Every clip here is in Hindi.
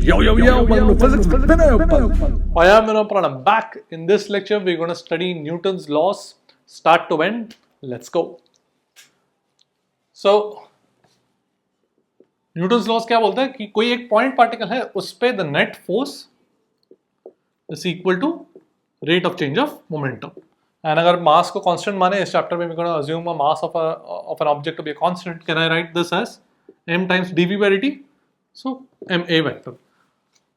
Yo, welcome to Physics with Vinay Uppal. I am Vinay Uppal. I'm back. In this lecture, we're going to study Newton's laws, start to end. Let's go. So, Newton's laws क्या बोलता है कि कोई एक पॉइंट पार्टिकल है उस पे the net force is equal to rate of change of momentum. And अगर मास को कांस्टेंट माने इस चैप्टर में, we're going to assume a mass of an object to be a constant. Can I write this as m times dv by dt? So ma vector.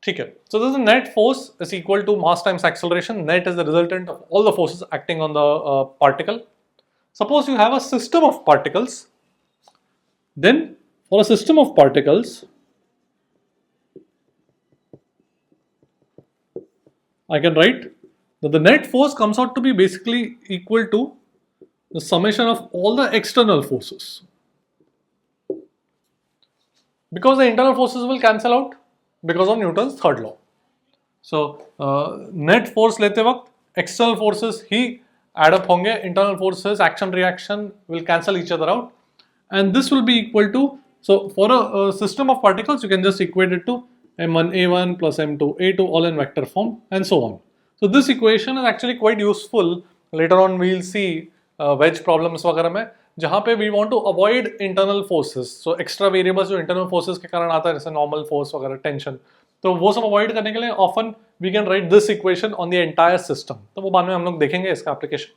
ठीक है. So this is net force is equal to mass times acceleration. Net is the resultant of all the forces acting on the particle. Suppose you have a system of particles. Then for a system of particles, I can write that the net force comes out to be basically equal to the summation of all the external forces. Because the internal forces will cancel out because of Newton's third law. So net force लेते वक्त external forces ही add up होंगे, internal forces action reaction will cancel each other out, and this will be equal to, so for a system of particles you can just equate it to m1a1 plus m2a2 all in vector form and so on. So this equation is actually quite useful. Later on we'll see wedge problems वगैरह में जहाँ पे we want to avoid internal forces. So extra variables जो internal forces के कारण आता है, जैसे normal force वगैरह, tension, तो वो सब avoid करने के लिए often we can write this equation on the entire system. तो वो बाद में हम लोग देखेंगे इसका application.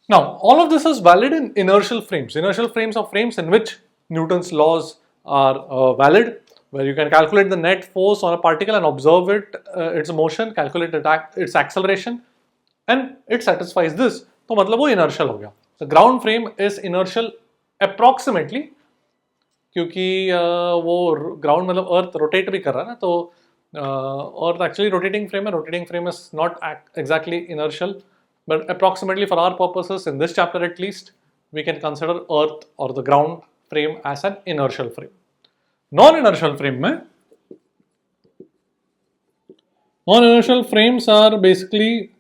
Now all of this is valid in inertial frames. Inertial frames are frames in which Newton's laws are valid, where you can calculate the net force on a particle and observe its motion, calculate its acceleration, and it satisfies this. तो मतलब वो inertial हो गया. The ground frame is inertial approximately, क्योंकि वो ground मतलब earth rotate भी कर रहा है ना, तो earth actually rotating frame है. Rotating frame is not exactly inertial, but approximately for our purposes in this chapter at least, we can consider earth or the ground frame as an inertial frame. Non-inertial frame में, non-inertial frames are basically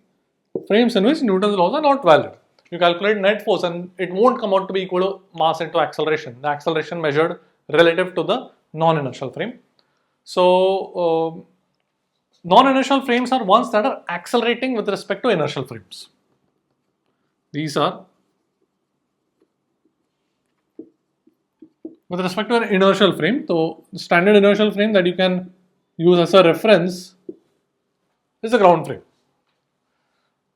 frames in which Newton's laws are not valid. You calculate net force and it won't come out to be equal to mass into acceleration. The acceleration measured relative to the non-inertial frame. So non-inertial frames are ones that are accelerating with respect to inertial frames. These are with respect to an inertial frame. So the standard inertial frame that you can use as a reference is the ground frame.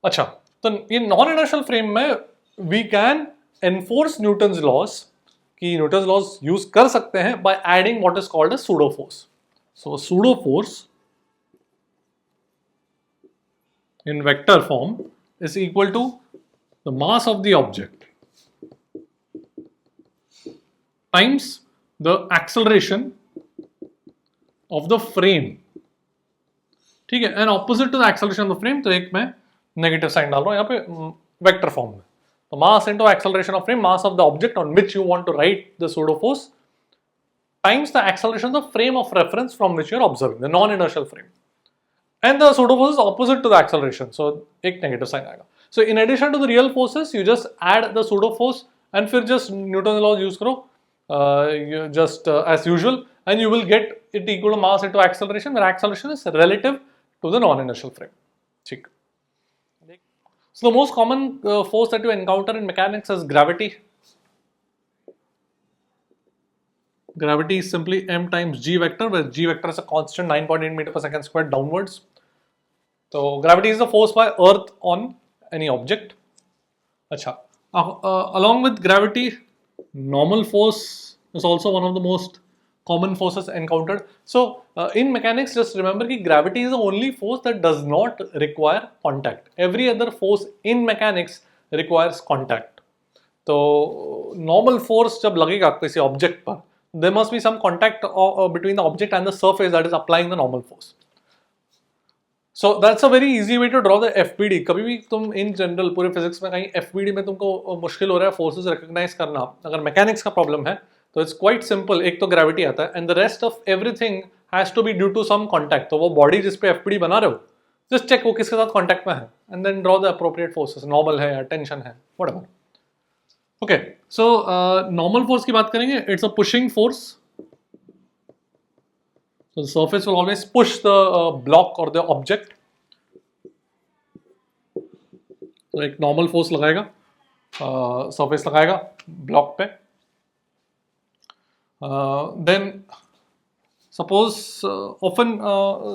अच्छा, तो ये नॉन इनर्शियल फ्रेम में we can enforce Newton's laws, कि न्यूटन्स लॉज यूज कर सकते हैं by adding what is called a pseudo force. So pseudo force in vector form is equal to the mass of the object times the acceleration of the frame. ठीक है, and opposite to the acceleration of the frame, तो एक मैं नेगेटिव साइन डाल रहा हूं यहाँ पे वेक्टर फॉर्म में. तो mass into acceleration of frame, mass of the object on which you want to write the pseudo force, times the acceleration of frame of reference from which you are observing the non inertial frame, and the pseudo force is opposite to the acceleration, so एक नेगेटिव साइन आएगा. So in addition to the real forces you just add the pseudo force and फिर जस्ट न्यूटन लॉ यूज करो just as usual, and you will get it equal to mass into acceleration, where acceleration is relative to the non inertial frame. ठीक. So the most common force that you encounter in mechanics is gravity. Gravity is simply m times g vector, where g vector is a constant 9.8 meter per second squared downwards. So gravity is the force by earth on any object. अच्छा, along with gravity, normal force is also one of the most common forces encountered. So in mechanics, just remember that gravity is the only force that does not require contact. Every other force in mechanics requires contact. तो normal force जब लगेगा किसी object पर, there must be some contact between the object and the surface that is applying the normal force. So that's a very easy way to draw the FBD. कभी भी तुम in general पूरे physics में कहीं FBD में तुमको मुश्किल हो रहा है forces recognize करना, अगर mechanics का problem है, तो इट्स क्वाइट सिंपल. एक तो ग्रेविटी आता है and the rest of everything has to be due to some contact. तो वो बॉडी जिस पे एफपीडी बना रहे हो, जस्ट चेक वो किसके साथ कांटेक्ट में है and then draw the appropriate forces. Normal है या टेंशन है, whatever. Okay, so normal force की बात करेंगे. It's a pushing force So the surface will always push the block or the object. तो एक नॉर्मल फोर्स लगाएगा, सरफेस लगाएगा ब्लॉक पे. Then suppose often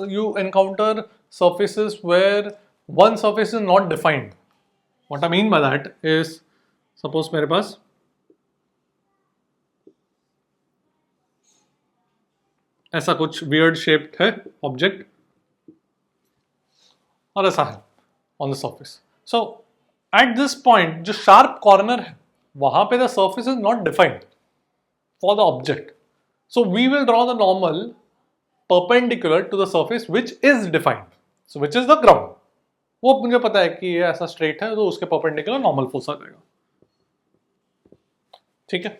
you encounter surfaces where one surface is not defined. What I mean by that is, suppose मेरे पास ऐसा कुछ weird shaped है object और ऐसा है on the surface. So at this point जो sharp corner है वहां पे the surface is not defined for the object. So we will draw the normal perpendicular to the surface which is defined. So which is the ground. वो मुझे पता है कि ये ऐसा straight है तो उसके perpendicular normal force आ जाएगा. ठीक है.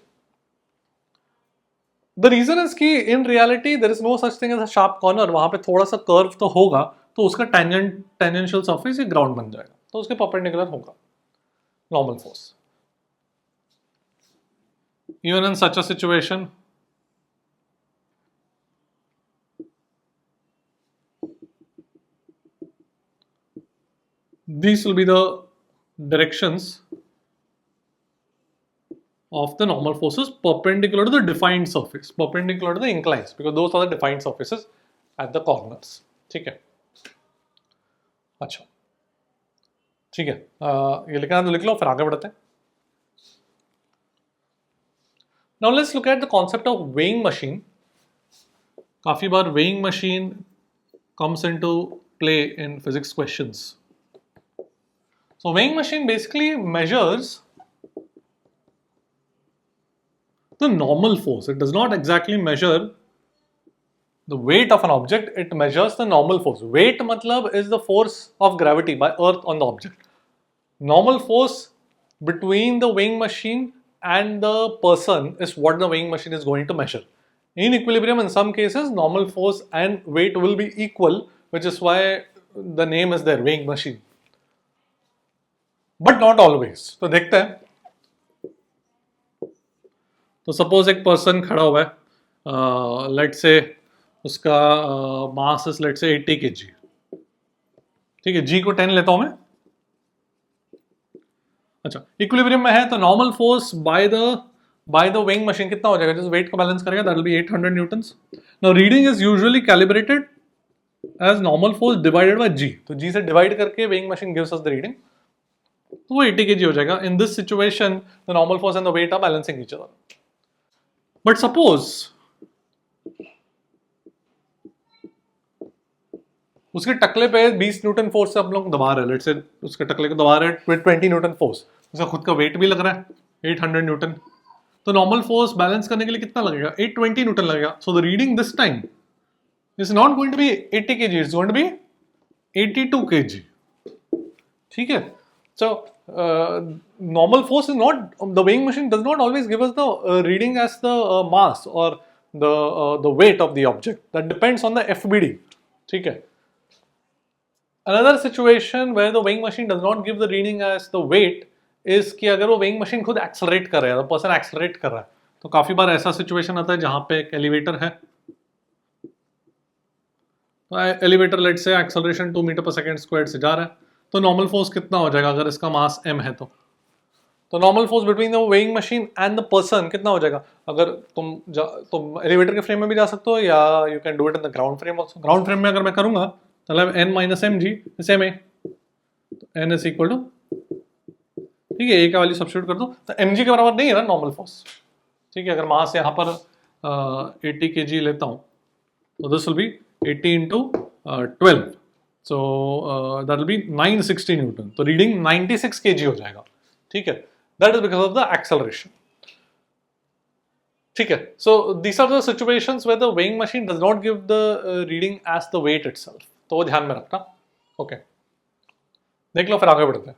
The reason is कि in reality there is no such thing as a sharp corner. वहां पे थोड़ा सा curve तो होगा तो उसका tangential surface ये ground बन जाएगा तो उसके perpendicular होगा normal force. Even in such a situation, these will be the directions of the normal forces perpendicular to the defined surface, perpendicular to the inclines, because those are the defined surfaces at the corners. ठीक है. अच्छा, ठीक है. ये लिखना तो लिख लो, फिर आगे बढ़ते हैं. Now let's look at the concept of weighing machine. काफी बार weighing machine comes into play in physics questions. So weighing machine basically measures the normal force. It does not exactly measure the weight of an object, it measures the normal force. Weight matlab is the force of gravity by earth on the object. Normal force between the weighing machine and the person is what the weighing machine is going to measure. In equilibrium, in some cases, normal force and weight will be equal, which is why the name is there, weighing machine. But not always. तो देखते हैं. तो सपोज एक पर्सन खड़ा हुआ है, लेट से उसका मास इज लेट से 80 kg. ठीक है, जी को 10 लेता हूं मैं. अच्छा, इक्विलिब्रियम में है तो normal force by the weighing machine कितना हो जाएगा? जिस वेट को बैलेंस करेगा that will be 800 newtons. Now reading is usually calibrated as normal force divided by g. तो जी से डिवाइड करके weighing machine gives us the reading, तो वो 80 kg हो जाएगा. In this situation the normal force and the weight are balancing each other. But suppose उसके टकले पे 20 न्यूटन फोर्स से हम लोग दबा रहे हैं, लेट्स से उसके टकले को दबा रहे हैं 20 न्यूटन फोर्स, उसका खुद का वेट भी लग रहा है 800 न्यूटन. तो नॉर्मल फोर्स बैलेंस करने के लिए कितना लगेगा? 820 न्यूटन लगेगा. So the reading this time is not going to be 80 kg, it's going to be 82 kg. ठीक है. सो normal force is not, the weighing machine does not always give us the reading as the mass or the weight of the object. That depends on the FBD. ठीक है. Another situation where the weighing machine does not give the reading as the weight is कि अगर वो weighing machine खुद accelerate कर रहा है, the person accelerate कर रहा है, तो काफी बार ऐसा situation आता है जहाँ पे एक elevator है. तो elevator let's say acceleration 2 metre पर सेकेंड स्क्वायर से जा रहा है, तो नॉर्मल फोर्स कितना हो जाएगा अगर इसका मास m है? तो normal force between the weighing machine and the person कितना हो जाएगा? अगर तुम एलिवेटर के फ्रेम में भी जा सकते हो या you can do it in the ground frame also. Ground frame में अगर मैं करूंगा तो n minus m g same है, तो n इज इक्वल टू, ठीक है, ए का वैल्यू सब्स्टिट्यूट कर दो तो mg के बराबर नहीं है ना नॉर्मल फोर्स. ठीक है, अगर मास यहाँ पर 80 kg लेता हूँ तो this will be 80 into 12, so that will be 960 newton. तो रीडिंग 96 kg हो जाएगा. ठीक है, that is because of the acceleration. ठीक है. So these are the situations where the weighing machine does not give the reading as the weight itself. तो वो ध्यान में रखना. ओके, देख लो, फिर आगे बढ़ते हैं.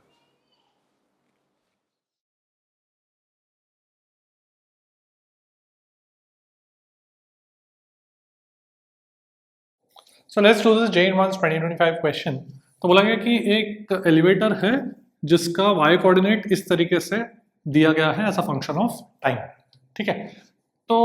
So let's do this JEE Advanced 2025 question. तो बोला गया कि एक एलिवेटर है जिसका y कोऑर्डिनेट इस तरीके से दिया गया है as a function of time. ठीक है. तो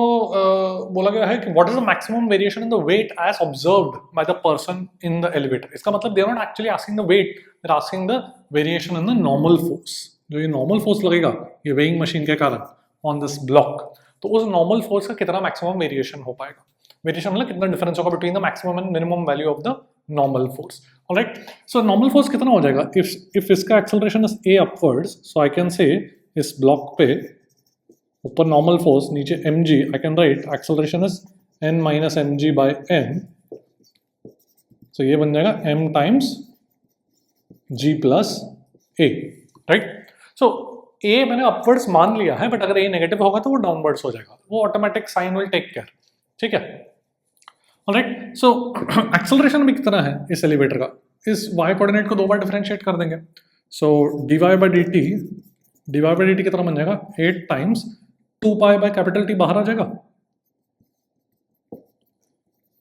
बोला गया है कि what is the maximum variation in the weight as observed by the person in the elevator. इसका मतलब they are not actually asking the weight, they are asking the variation in the normal force. जो ये नॉर्मल फोर्स लगेगा ये वेइंग मशीन के कारण ऑन दिस ब्लॉक, तो उस नॉर्मल फोर्स का कितना मैक्सिमम वेरिएशन हो पाएगा। वेरिएशन मतलब कितना डिफरेंस होगा between the maximum and minimum value of the normal force. Alright, so normal force कितना हो जाएगा इफ इसका acceleration is a upwards, so I can say इस ब्लॉक पे ऊपर नॉर्मल फोर्स, नीचे mg, I can write acceleration is n minus mg by n, सो ये बन जाएगा m times g plus a, right. So a मैंने अपवर्ड्स मान लिया है, बट अगर a नेगेटिव होगा तो वो डाउनवर्ड्स हो जाएगा, वो automatic sign will take care, ठीक है। ऑलराइट, सो एक्सेलरेशन भी कितना है इस एलिवेटर का, इस y कोऑर्डिनेट को दो बार डिफरेंशिएट कर देंगे, सो dy बाई dt कितना बन जाएगा 8 times 2 pi by capital T बाहर आ जाएगा,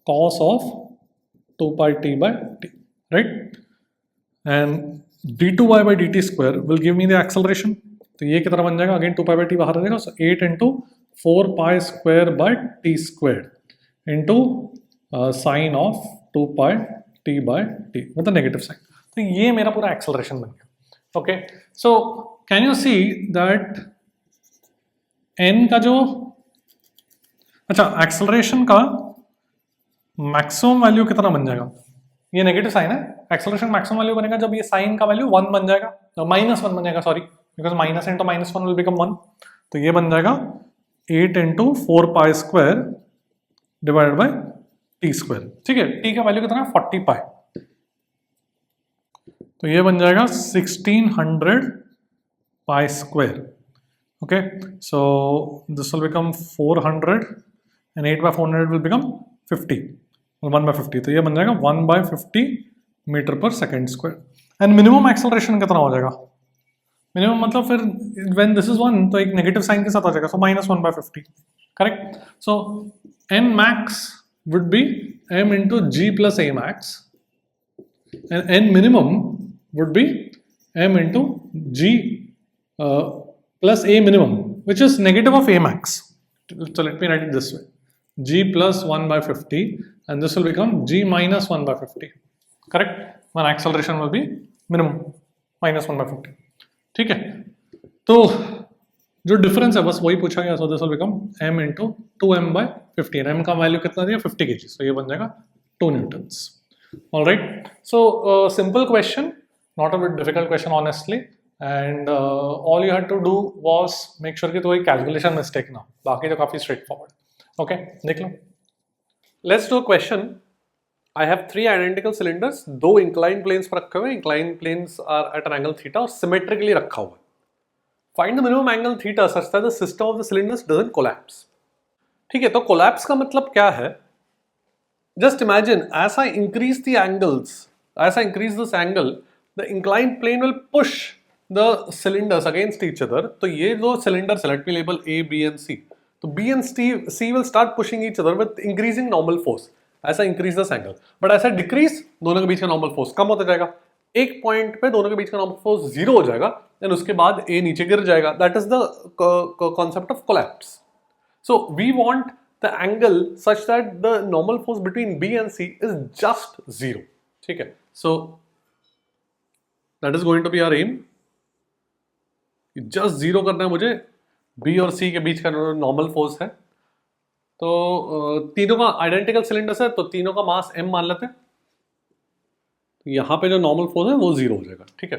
cos of 2 pi t by t, right, and d2y by dt square will give me the acceleration, तो ये कितना बन जाएगा, अगेन 2 पाई बाय t बाहर आ जाएगा, so 8 into 4 pi square by t square into sine of 2 pi t by t मतलब नेगेटिव साइन, तो ये मेरा पूरा एक्सेलरेशन बन गया। Okay, so can you see that n का जो, अच्छा एक्सेलरेशन का मैक्सिमम वैल्यू कितना बन जाएगा, ये नेगेटिव साइन है, एक्सेलरेशन मैक्सिमम वैल्यू बनेगा जब ये साइन का वैल्यू 1 बन जाएगा, -1 बन जाएगा, sorry, because minus into -1 will become 1, तो ये बन जाएगा 8 into 4 pi square divided by T square, ठीक है। टी का वैल्यू कितना है 40 पाई, तो ये बन जाएगा 1600 pi square. Okay, so this will become 400 and 8 by 400 will become 50, 1 by 50, तो ये बन जाएगा 1 बाय 50 मीटर पर second square. And minimum acceleration कितना हो जाएगा, मिनिमम मतलब फिर व्हेन दिस इज 1 तो एक नेगेटिव साइन के साथ आ जाएगा, so -1 by 50, correct. So n max would be m into g plus a max and n minimum would be m into g plus a minimum, which is negative of a max. So let me write it this way, g plus 1 by 50 and this will become g minus 1 by 50, correct, when acceleration will be minimum -1 by 50, ठीक है। तो जो डिफरेंस है बस वही पूछा गया, so this will become m into 2m by 15, m का वैल्यू कितना दिया 50 kg, सो ये बन जाएगा 2 newtons. Alright, so simple question, not a bit difficult question honestly, and all you had to do was make sure कि कोई कैलकुलेशन मिस्टेक ना, बाकी तो काफी स्ट्रेट फॉरवर्ड। ओके, देख लो, let's do a question. I have 3 identical cylinders, 2 incline planes पर रखे हुए, incline planes are at an angle theta और सिमेट्रिकली रखा हुआ है। Find the minimum angle theta such that the system of the cylinders doesn't collapse. ठीक है, तो collapse का मतलब क्या है? Just imagine, as I increase the angles, as I increase this angle, the inclined plane will push the cylinders against each other. तो ये जो cylinders, let me label A, B and C. तो B and C will start pushing each other with increasing normal force. as I increase this angle. But as I decrease, दोनों के बीच का normal force कम होता जाएगा. एक पॉइंट पे दोनों के बीच का नॉर्मल फोर्स 0 हो जाएगा, देन उसके बाद ए नीचे गिर जाएगा. That is the concept of collapse. So we want the angle such that the normal force between B and C is just 0. ठीक है, so that is going to be our aim. Just 0 करना है मुझे. बी और सी के बीच का नॉर्मल फोर्स है. तो तीनों का आइडेंटिकल सिलेंडर्स है, तो तीनों का मास m मान लेते हैं. यहाँ पे जो नॉर्मल फोर्स है वो 0 हो जाएगा. ठीक है,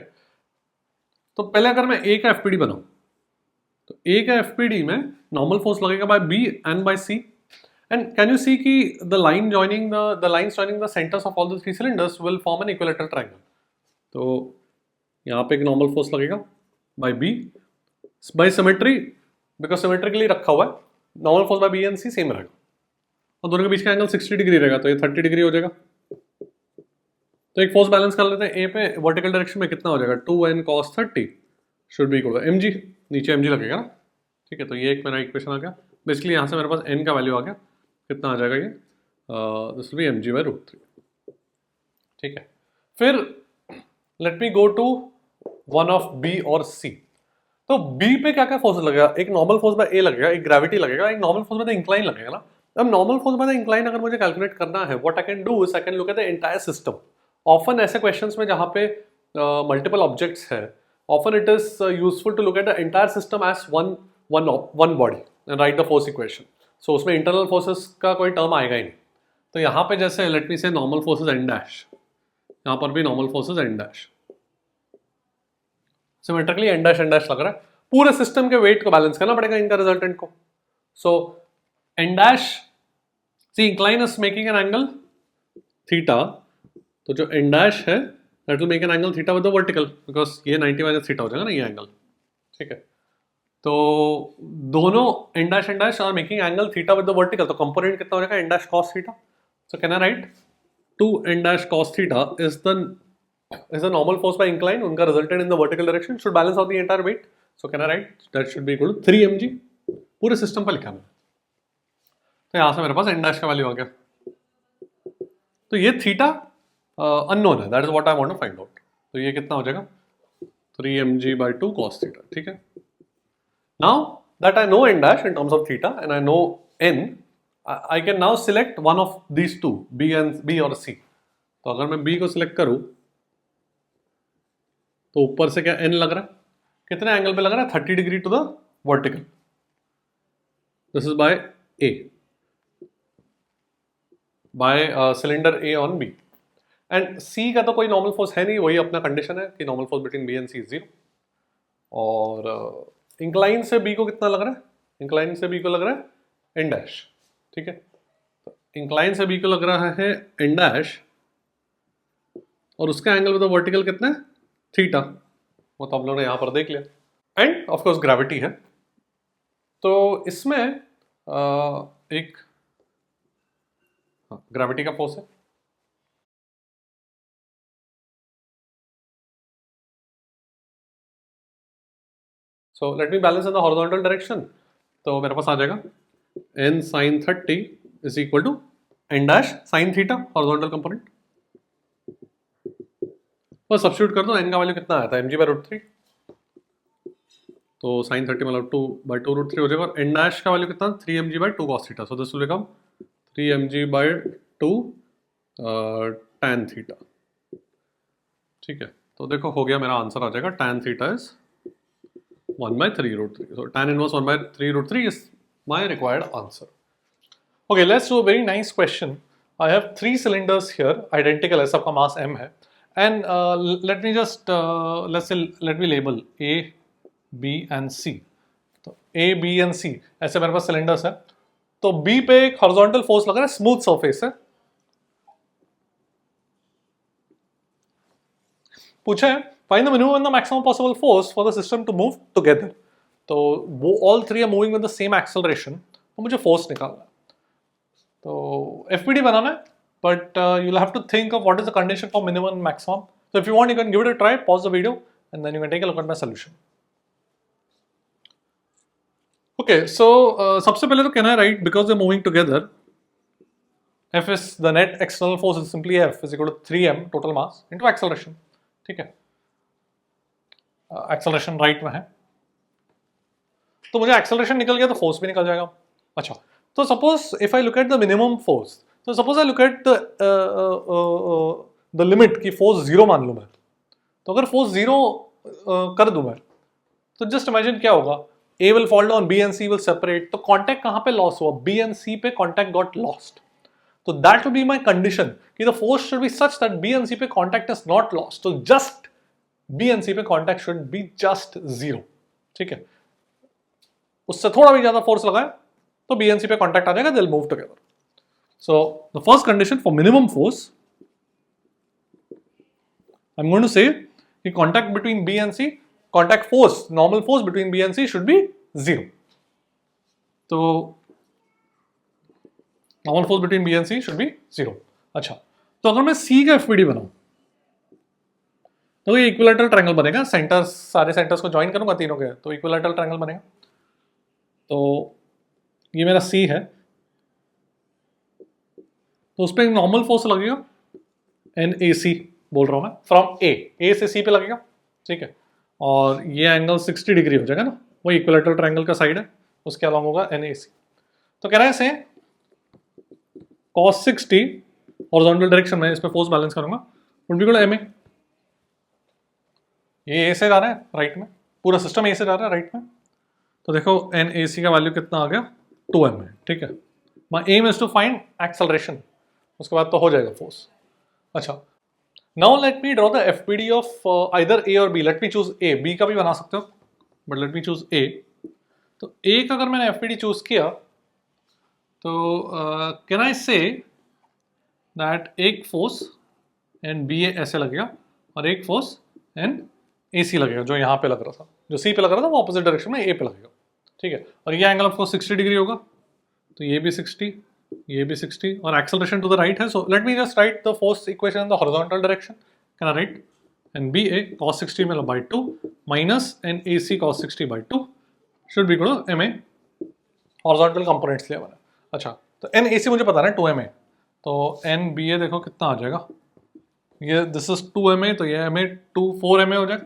तो पहले अगर मैं A का FPD बनाऊं, तो A का FPD में नॉर्मल फोर्स लगेगा by B and by C. And can you see कि the lines joining the centres of all the 3 cylinders will form an equilateral triangle. तो यहाँ पे एक नॉर्मल फोर्स लगेगा by B by symmetry, because symmetrically रखा हुआ है. Normal force by B and C same रहेगा, और दोनों के बीच का एंगल 60 डिग्री रहेगा, तो ये 30 डिग्री हो जाएगा. तो एक फोर्स बैलेंस कर लेते हैं. ए पे वर्टिकल डायरेक्शन में कितना हो जाएगा, 2n cos 30 should be equal to mg. नीचे mg लगेगा ना. ठीक है, तो ये एक मेरा इक्वेशन आ गया. बेसिकली यहाँ से मेरे पास n का वैल्यू आ गया. कितना आ जाएगा ये, this will be mg by √3. ठीक है, फिर let me go to one of b और c. तो बी पे क्या क्या फोर्स लगेगा, एक नॉर्मल फोर्स बाय ए लगेगा, एक ग्रेविटी लगेगा, एक normal force by the incline लगेगा ना। अब normal force by the incline अगर मुझे कैलकुलेट करना है, what I can do is I can look at the entire system. Often ऐसे क्वेश्चंस में जहां पे मल्टीपल ऑब्जेक्ट्स है, often it is useful to look at the entire system as one body and write the force equation. So उसमें इंटरनल फोर्सेस का कोई टर्म आएगा ही नहीं। तो यहाँ पे जैसे लेट मी से नॉर्मल फोर्सेस एन डैश, यहाँ पर भी normal forces N dash, symmetrically N dash लग रहा है। पूरे सिस्टम के वेट को बैलेंस करना पड़ेगा इनका रिजल्टेंट को। So N dash, see incline is making an angle theta, तो जो एन डैश है that will make an angle theta with the vertical, because ये 90 माइनस थीटा हो जाएगा ना ये एंगल, ठीक है। तो दोनों N dash are making angle theta with the vertical, तो कंपोनेंट कितना हो जाएगा N dash cos theta. So can I write 2 N dash cos theta is the normal force by incline, उनका resultant in the vertical direction should balance out the entire weight. So can I write that should be equal to 3 mg, पूरे सिस्टम पर लिखा मैंने। तो यहां से मेरे पास एन डैश का वैल्यू आ गया। तो ये थीटा अननोन है, that is what I want to find out. तो ये कितना हो जाएगा 3 mg by 2 cos थीटा, ठीक है। Now that I know N dash in terms of theta and I know N, I can now select one of these two, B और सी। तो अगर मैं बी को सिलेक्ट करूं तो ऊपर से क्या एन लग रहा है, कितने एंगल पे लग रहा है 30 degree to the vertical, this is by A, by cylinder A on B. And C का तो कोई नॉर्मल फोर्स है नहीं, वही अपना कंडीशन है कि normal force between B and C is 0। और इंक्लाइन से बी को कितना लग रहा है, इंक्लाइन से बी को लग रहा है एन डैश, ठीक है। इंक्लाइन से बी को लग रहा है एन डैश, और उसका एंगल विद द वर्टिकल कितना है थीटा, वो तो हम लोगों ने यहां पर देख लिया। एंड ऑफ कोर्स ग्रेविटी है, तो इसमें एक ग्रेविटी का फोर्स है। So let me balance in the horizontal direction. तो मेरे पास आ जाएगा n sin 30 is equal to n dash sin theta, horizontal component. बस सब्स्टिट्यूट कर दो, n का वैल्यू कितना आया था mg/√3, तो sin 30 मतलब 2/2√3 हो जाएगा। और n डैश का वैल्यू कितना 3 mg/2 cos theta, so this will become 3 mg/2 tan theta, ठीक है। तो देखो हो गया, मेरा आंसर आ जाएगा tan theta is 1/3√3, so tan inverse 1/3√3 is my required answer. Okay, let's do a very nice question. I have 3 cylinders here, identical है, सबका mass m है, and let me just let me label A, B and C. तो A, B and C ऐसे मेरे पास cylinders है। तो B पे एक horizontal force लग रहा है, smooth surface है। पूछा है find the minimum and the maximum possible force for the system to move together. तो वो all three are moving with the same acceleration, तो मुझे force निकालना है। तो FPD बनाना है, but you'll have to think of what is the condition for minimum and maximum. So if you want, you can give it a try, pause the video, and then you can take a look at my solution. Okay, so सबसे पहले तो can I write, because they're moving together, F is the net external force is simply F is equal to 3m total mass into acceleration, ठीक है। एक्सेलरेशन राइट में है, तो मुझे एक्सेलरेशन निकल गया तो फोर्स भी निकल जाएगा। अच्छा, तो suppose if I look at the minimum force, तो suppose I look at the limit की फोर्स 0 मान लूं मैं, तो अगर फोर्स 0 कर दूं मैं, तो जस्ट इमेजिन क्या होगा, A will fall down, B and C will separate, तो कांटेक्ट कहां पे लॉस हुआ, B and C पे कांटेक्ट गॉट लॉस्ट। तो that will be my condition कि the force should be such that B and C पे कांटेक्ट इज नॉट लॉस्ट, तो जस्ट B and C पे कांटेक्ट शुड बी जस्ट 0, ठीक है। उससे थोड़ा भी ज्यादा फोर्स लगाए तो B and C पे कांटेक्ट आ जाएगा, they will move together. So the first condition for minimum force, I am going to say कि contact between B and C, contact force, normal force between B and C should be 0। तो normal force between B and C should be 0। अच्छा, तो अगर मैं C का FPD बनाऊं, तो ये इक्विलैटरल ट्रायंगल बनेगा, सेंटर्स, सारे सेंटर्स को ज्वाइन करूंगा तीनों के, तो इक्विलैटरल ट्रायंगल बनेगा। तो ये मेरा C है, तो उस पर एक नॉर्मल फोर्स लगेगा NAC बोल रहा हूं मैं, फ्रॉम A से C पे लगेगा, ठीक है। और ये एंगल 60 डिग्री हो जाएगा ना, वो इक्विलेटरल ट्रायंगल का साइड है, उसके अलॉन्ग होगा NAC। तो कह रहा है से cos 60 हॉरिजॉन्टल डायरेक्शन में, इस पे फोर्स बैलेंस करूंगा, would be equal to MA। ये A से जा रहा है राइट में, पूरा सिस्टम A से जा रहा है राइट में, तो देखो NAC का वैल्यू कितना आ गया 2MA। ठीक है, my aim is to find acceleration, उसके बाद तो हो जाएगा फोर्स। अच्छा, now let me draw the FPD of either A और B। Let me choose A, B का भी बना सकते हो but let me choose A। तो A का अगर मैंने FPD चूज किया तो कैन आई से दैट एक फोर्स NBA ऐसे लगेगा और एक फोर्स AC लगेगा, जो यहाँ पे लग रहा था, जो C पे लग रहा था वो ऑपोजिट डायरेक्शन में A पे लगेगा। ठीक है, और ये एंगल ऑफ कोर्स 60 डिग्री होगा, तो ये भी 60, ये भी 60, और एक्सेलरेशन टू द राइट है। So let me just write the force equation in the horizontal direction. Can I write NBA cos 60 में by 2 minus NAC cos 60 by 2 should be equal to MA। Horizontal components लिया मैंने। अच्छा, तो NAC मुझे पता है 2MA, तो NBA देखो कितना आ जाएगा, ये दिस इज 2MA, तो ये MA 4MA हो जाएगा।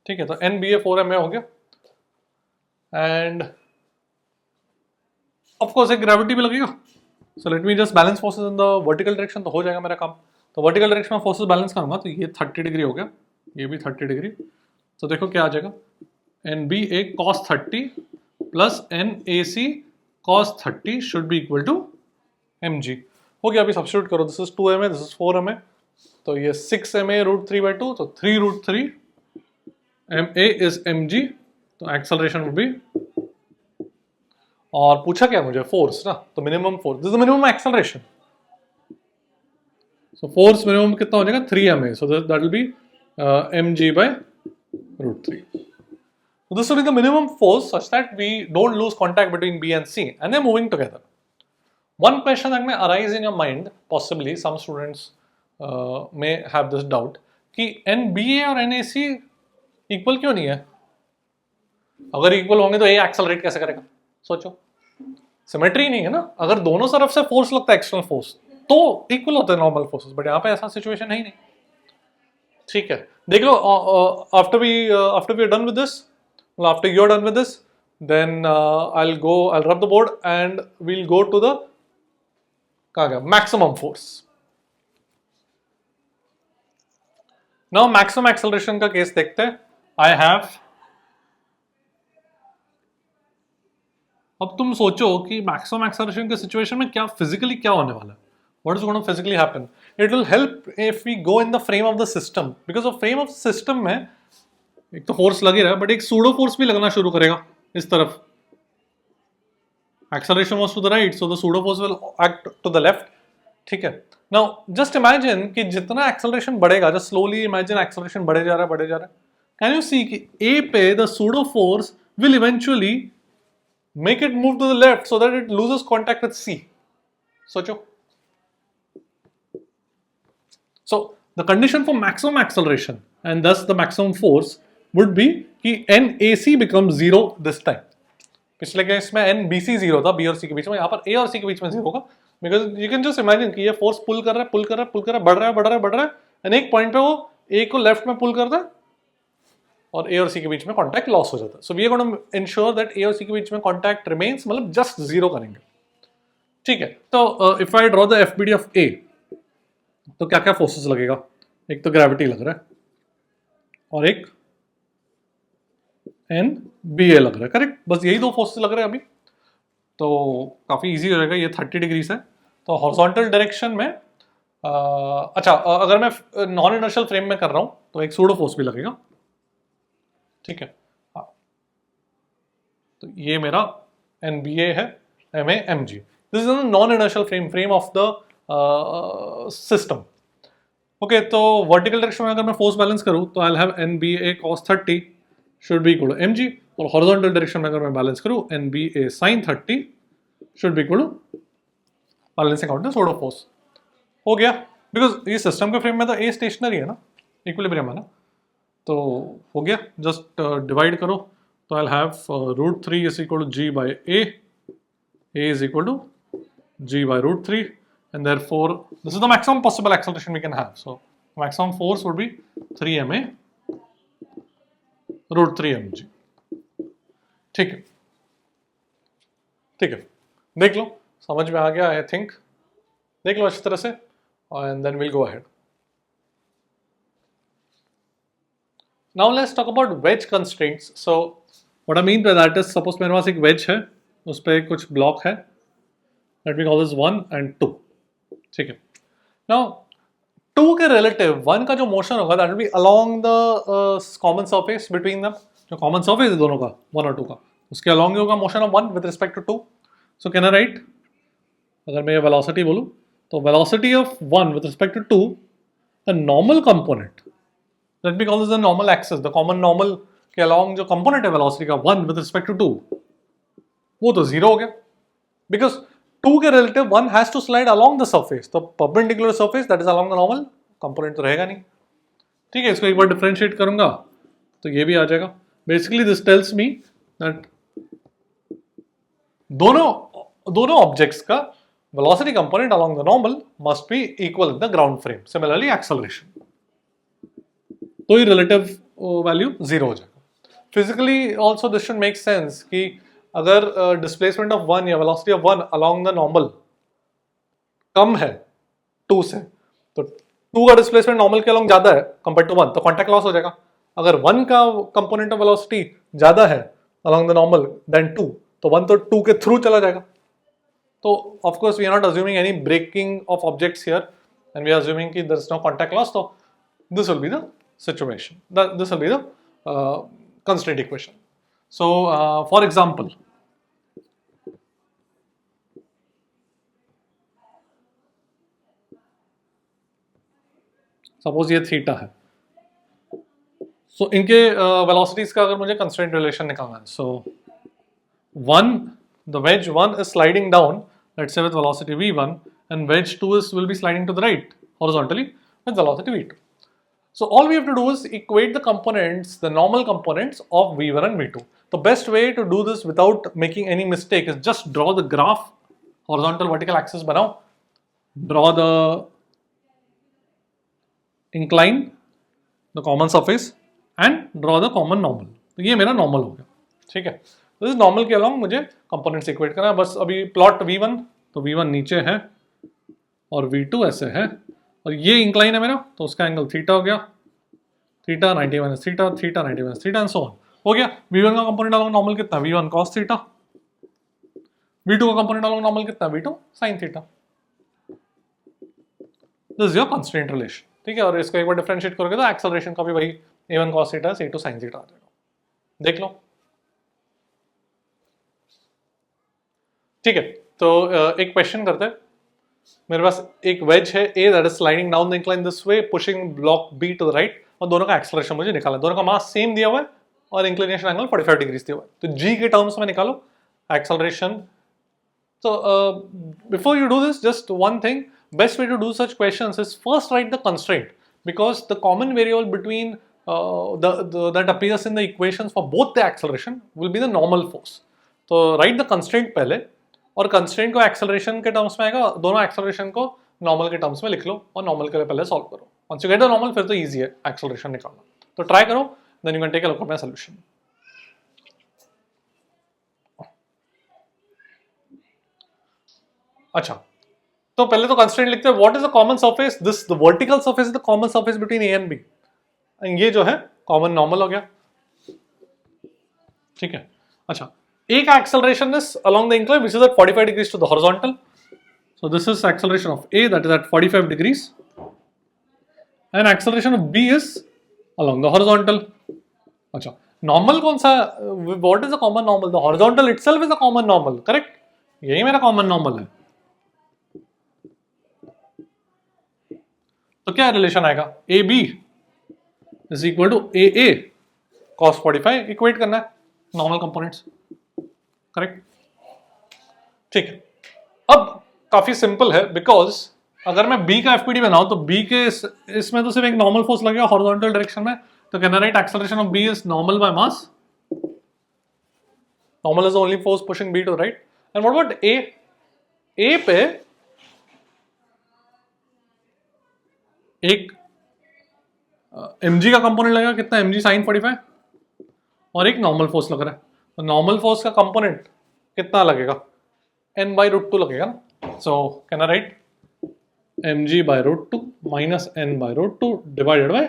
ठीक है, तो NBA 4MA हो गया, एंड ऑफ कोर्स एक ग्रेविटी भी लगेगा। सो let me just balance forces in the vertical direction, तो हो जाएगा मेरा काम। तो वर्टिकल डायरेक्शन में फोर्सेस बैलेंस करूंगा, तो ये 30 डिग्री हो गया, ये भी 30 डिग्री। तो देखो क्या आ जाएगा, NBA cos 30 plus NAC cos 30 should be equal to mg। हो गया, अभी सब्स्टिट्यूट करो, this is 2MA, this is 4MA, तो ये 6MA √3/2, तो 3√3 MA इज mg। तो एक्सेलरेशन वुड बी, और पूछा क्या मुझे, फोर्स ना, तो minimum force, this is the minimum acceleration. So force minimum कितना हो जाएगा 3MA, so that will be mg by √3। So this will be the minimum force such that we don't lose contact between B and C and they're moving together. One question that may arise in your mind, possibly some students may have this doubt, कि NBA और NAC इक्वल क्यों नहीं है? अगर इक्वल होंगे तो A एक्सेलरेट कैसे करेगा? सोचो, सिमेट्री नहीं है ना। अगर दोनों तरफ से फोर्स लगता है एक्सटर्नल फोर्स तो इक्वल होते हैं नॉर्मल फोर्सेस, बट यहाँ पे ऐसा सिचुएशन है ही नहीं। ठीक है, देख लो, after we done with this, after you're done with this, then I'll rub the board and we'll go to the maximum force. Now maximum acceleration का केस देखते हैं। I have, अब तुम सोचो कि maximum acceleration के सिचुएशन में क्या फिजिकली क्या होने वाला है, what is going to physically happen? It will help if we go in the frame of the system, because of frame of the system में एक तो फोर्स लग ही रहा है, बट एक सूडो फोर्स भी लगना शुरू करेगा इस तरफ। Acceleration was to the right, so the pseudo force will act to the left. ठीक है, नाउ जस्ट इमेजिन कि जितना एक्सेलरेशन बढ़ेगा, जस्ट स्लोली इमेजिन एक्सेलरेशन बढ़े जा रहा है। कैन यू सी कि ए पे the pseudo force will eventually make it move to the left so that it loses contact with C. सोचो, so the condition for maximum acceleration and thus the maximum force would be कि NAC becomes 0 this time। पिछले केस में NBC 0 था, B और C के बीच में, यहाँ पर A और C के बीच में 0 होगा, because you can just imagine कि ये फोर्स पुल कर रहा है, बढ़ रहा है, and एक पॉइंट पे वो A को लेफ्ट में पुल करता है और A और C के बीच में कॉन्टैक्ट लॉस हो जाता है। So we are going to ensure that A और C के बीच में कॉन्टैक्ट remains, मतलब जस्ट 0 करेंगे। ठीक है, तो if I draw the FBD of A, तो क्या क्या फोर्सेस लगेगा? एक तो ग्रेविटी लग रहा है और एक NBA लग रहा है, करेक्ट? बस यही दो फोर्सेस लग रहे हैं अभी, तो काफ़ी इजी हो जाएगा। ये 30 डिग्री से, तो हॉरिजॉन्टल डायरेक्शन में अच्छा, अगर मैं नॉन इनर्शियल फ्रेम में कर रहा हूँ तो एक सूडो फोर्स भी लगेगा। ठीक है, हाँ, तो ये मेरा NBA है, MA MG। This is non inertial frame of the system. Okay, तो वर्टिकल डायरेक्शन में अगर मैं फोर्स बैलेंस करूं तो I will have NBA cos 30 should be equal to mg, और हॉरिजॉन्टल डायरेक्शन में अगर मैं बैलेंस करूं NBA sin 30 should be equal to balancing out the pseudo force. हो गया, बिकॉज ये सिस्टम के फ्रेम में तो A स्टेशनरी है ना, इक्विलिब्रियम है ना, तो हो गया। जस्ट डिवाइड करो, तो I will have √3 is equal to G by A is equal to G by √3, and therefore this is the maximum possible acceleration we can have. So maximum force would be 3MA √3 mg। ठीक है, ठीक है, देख लो, समझ में आ गया आई थिंक, देख लो अच्छी तरह से and then will go ahead. Now let's talk about wedge constraints. So what I mean by that is, suppose मेरे पास एक वेज है, उस पर कुछ ब्लॉक है, late me call this 1 and 2, ठीक है। नाउ 2 के रिलेटिव 1 का जो मोशन होगा that will B along the common surface between them, जो कॉमन सरफेस है दोनों का 1 और 2 का, उसके अलोंग ही होगा motion of 1 with respect to 2। So can I write, अगर मैं ये वेलोसिटी बोलूं तो velocity of 1 with respect to 2, the normal component, let me call this the normal axis, the common normal के अलोंग जो कंपोनेंट है वेलोसिटी का 1 विद रिस्पेक्ट टू 2, वो तो 0 हो गया, बिकॉज 2 के relative 1 has to slide along the surface, तो perpendicular surface that is along the normal component तो रहेगा नहीं। ठीक है, इसको एक बार डिफरेंशिएट करूंगा तो ये भी आ जाएगा। Basically this tells me that दोनों ऑब्जेक्ट्स का velocity component along the normal must be equal in the ground frame, similarly acceleration, तो ही रिलेटिव वैल्यू 0 हो जाएगा। Physically also this should make sense कि अगर डिस्प्लेसमेंट ऑफ 1 या velocity of 1 along the normal कम है 2 से, तो 2 का डिस्प्लेसमेंट नॉर्मल के अलोंग ज्यादा है कंपेयर टू 1, तो कांटेक्ट लॉस हो जाएगा। अगर 1 का कंपोनेंट ऑफ वेलोसिटी ज्यादा है अलोंग द नॉर्मल देन 2, तो 1 तो 2 के थ्रू चला जाएगा। तो of course we are not assuming any breaking of objects here and we are assuming कि there is no contact loss, तो this will be the situation, this will be the constraint equation. So for example, suppose ये थीटा है, so इनके velocities का अगर मुझे constraint relation निकालना है, so 1, the wedge 1 is sliding down, let's say with velocity v1, and wedge 2 will be sliding to the right horizontally with velocity v2. So all we have to do is equate the components, the normal components of V1 and V2. The best way to do this without making any mistake is just draw the graph, horizontal vertical axis बनाओ, draw the incline, the common surface and draw the common normal. तो ये मेरा normal हो गया, ठीक है। तो इस normal के along मुझे components equate करना है, बस अभी plot V1, तो V1 नीचे है और V2 ऐसे है, और ये इंक्लाइन है मेरा, तो उसका एंगल थीटा हो गया, theta 90 minus theta, theta 90 minus theta and so on हो गया। V1 का कंपोनेंट अलोंग नॉर्मल कितना, V1 cos थीटा, V2 का कंपोनेंट अलोंग नॉर्मल कितना, V2 sin theta. This is your constraint relation, ठीक है। और इसको एक बार डिफरेंशिएट करोगे तो एक्सेलरेशन का भी वही A1 cos theta A2 sin theta आ जाएगा, देख लो, ठीक है। तो एक क्वेश्चन करते हैं, मेरे पास एक वेज है A that is sliding down the incline this way pushing block B to the right, और दोनों का एक्सेलरेशन मुझे निकालना है, दोनों का मास सेम दिया हुआ है और इंक्लिनेशन एंगल 45 डिग्रीज दिया हुआ है, तो G के टर्म्स में निकालो acceleration. So before you do this, just one thing, best way to do such questions is first write the constraint, because the common variable between that appears in the equations for both the acceleration will be the normal force. तो write the constraint पहले, और कंस्ट्रेंट को एक्सेलरेशन के टर्म्स में आएगा, दोनों एक्सेलरेशन को नॉर्मल के टर्म्स में लिख लो और नॉर्मल के लिए पहले सॉल्व करो। Once you get the normal फिर तो इजी है एक्सेलरेशन निकालना, तो ट्राई करो, then you can take a look at my solution. अच्छा, तो पहले तो कंस्ट्रेंट लिखते हैं, what is the common surface, this the vertical surface is the common surface between A and B, ये जो है कॉमन नॉर्मल हो गया, ठीक है। अच्छा, A का acceleration is along the incline which is at 45 degrees to the horizontal. So this is acceleration of A that is at 45 degrees, and acceleration of B is along the horizontal. अच्छा, normal कौन सा, what is the common normal? The horizontal itself is a common normal, correct? यही मेरा common normal है। तो क्या रिलेशन आएगा, AB is equal to AA cos 45, equate करना है नॉर्मल कंपोनेंट्स, करेक्ट, ठीक है। अब काफी सिंपल है, बिकॉज अगर मैं B का FPD बनाऊं तो B के इसमें तो सिर्फ एक नॉर्मल फोर्स लगेगा हॉरिजॉन्टल डायरेक्शन में, तो can I write acceleration of B is normal by mass, normal is the only force pushing B to right, and what about A, A पे एक mg का कंपोनेंट लगेगा, कितना, mg sin 45, और एक नॉर्मल फोर्स लग रहा है, तो नॉर्मल फोर्स का कंपोनेंट कितना लगेगा, n/√2 लगेगा ना. सो can I right mg/√2 minus n/√2 divided by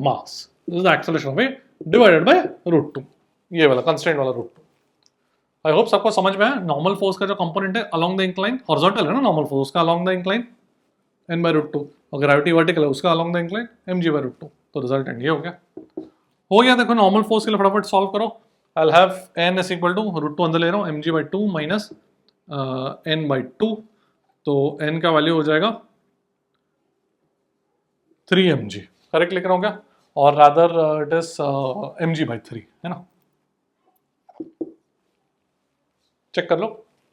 mass. This is the acceleration of wave divided by √2. ये वाला कंस्टेंट वाला √2. आई होप सबको समझ में आया. नॉर्मल फोर्स का जो कंपोनेंट है अलोंग द इंक्लाइन, हॉरिजॉन्टल है ना नॉर्मल फोर्स का अलोंग द इंक्लाइन n/√2, और ग्रेविटी वर्टिकल है उसका अलोंग द इंक्लाइन mg/√2. तो रिजल्टेंट ये हो गया. देखो नॉर्मल फोर्स के लिए फटाफट सॉल्व करो. I will have n is equal to √2 अंदर ले रहा हूँ mg/2 माइनस n/2. तो n का वैल्यू हो जाएगा 3 mg. करेक्ट लिख रहा हूँ क्या, और रादर इट इज mg/3 है ना. चेक कर लो,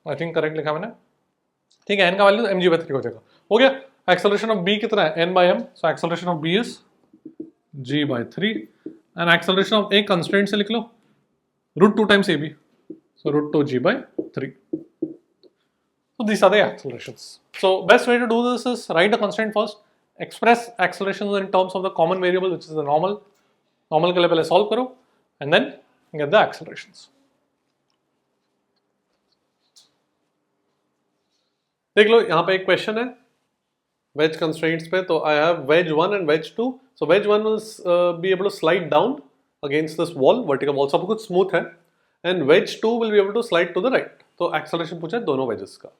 आई थिंक करेक्ट लिखा मैंने. ठीक है, n का वैल्यू mg/3 हो जाएगा. हो गया. एक्सेलरेशन ऑफ b कितना है, n/m. So acceleration of b is g/3 and acceleration of a constraint से लिख लो √2 times ab. So √2 g/3. So these are the accelerations. So best way to do this is write the constraint first, express accelerations in terms of the common variable which is the normal. Normal के लिए पहले solve करो and then get the accelerations. देख लो यहाँ पे एक क्वेश्चन है wedge constraints पे. तो I have wedge 1 and wedge 2. So wedge 1 will be able to slide down against this wall, vertical wall. सब कुछ smooth है, and wedge 2 will be able to slide to the right. तो acceleration पूछा है दोनों wedges का.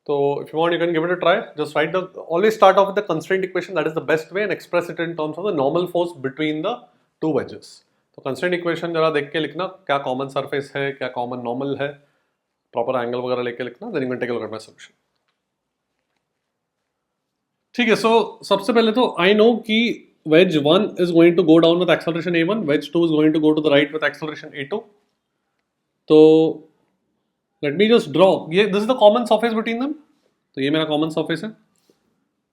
So if you want, you can give it a try. Just write always start off with the constraint equation. That is the best way, and express it in terms of the normal force between the two wedges. तो constraint equation जरा देख के लिखना, क्या common surface है, क्या common normal है, proper angle वगैरह लेके लिखना. Then you can take a look at my solution. ठीक है. So सबसे पहले तो I know कि wedge 1 is going to go down with acceleration a1, wedge 2 is going to go to the right with acceleration a2. तो let me just draw. ये this is the common surface between them. तो ये मेरा common surface है.